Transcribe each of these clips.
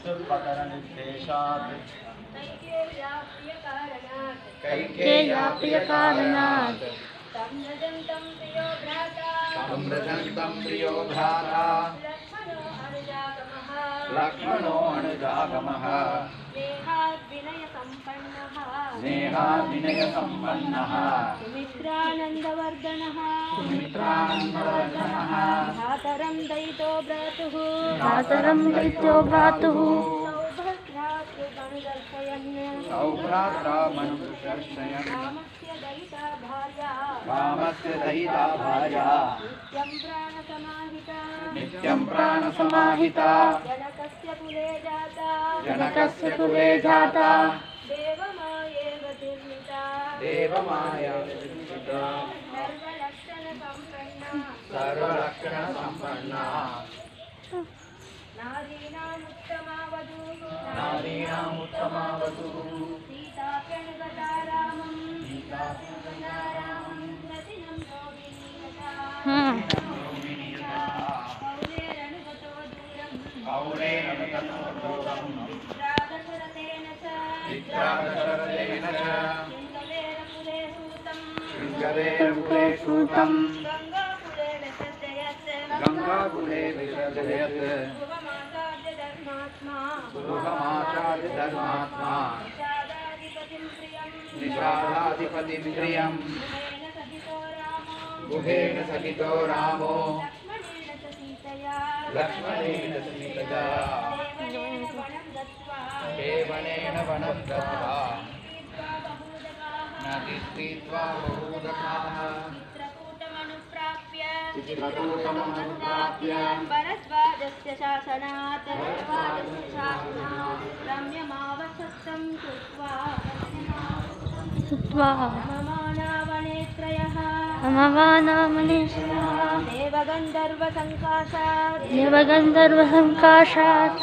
निर्देशात् कैकेय्या प्रियकारणात् तं प्रियो भ्राता लक्ष्मणो अनुजागमः स्नेहाविनयसम्पन्नः सुमित्रानन्दवर्धनः भ्रातरं दयितो भ्रातुः सौभ्रात्रामनुदर्शयन् रामस्य दयिता भार्या नित्यं प्राणसमाहिता जनकस्य कुले जाता देवमाया सर्वलक्षणसम्पन्ना नारीणामुत्तमा वधूः चित्रादशरथेन च शृङ्गवेरकुले सूतं गङ्गाकुले विसर्जयत् गृहमाचार्यधर्मात्मा निषादाधिपतिं प्रियं गुहेन सहितो रामो लक्ष्मणेन सीतया केवलेन वनं गत्वा नदीस्थित्वा बहुदकाः चित्रकूटमनुप्राप्य भरद्वाजस्य शासनात् रम्यमावसत्तं कृत्वा ममानावनेत्रयः देवगन्धर्वसङ्काशात्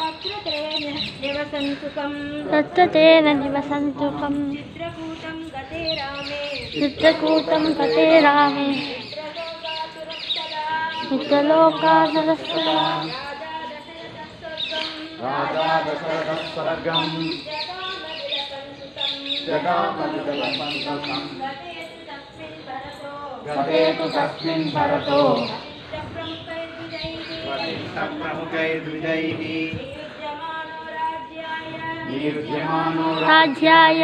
तत्र तेन निवसन्तुकम् चित्रकूटं गते रामे मित्रलोकादरस्तदा राजा दशरथः स्वर्गं जगामनिदलमन्तकम् गतेतु तस्मिन् भरतो प्रमुखैर्द्विजैः नियुज्यमानो राज्याय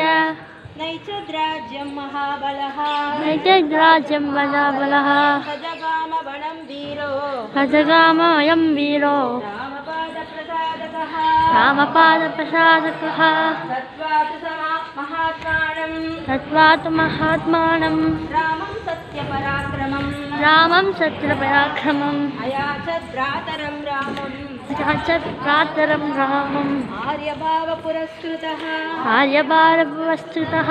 नैतद्राज्यं महाबलः भजगामयं वीरो रामपादप्रसादकः तत्त्वात् महात्मानं रामं सत्यपराक्रमम् अयाचत् भ्रातरं रामम् आर्यभावपुरस्कृतः आर्यभारपुरस्कृतः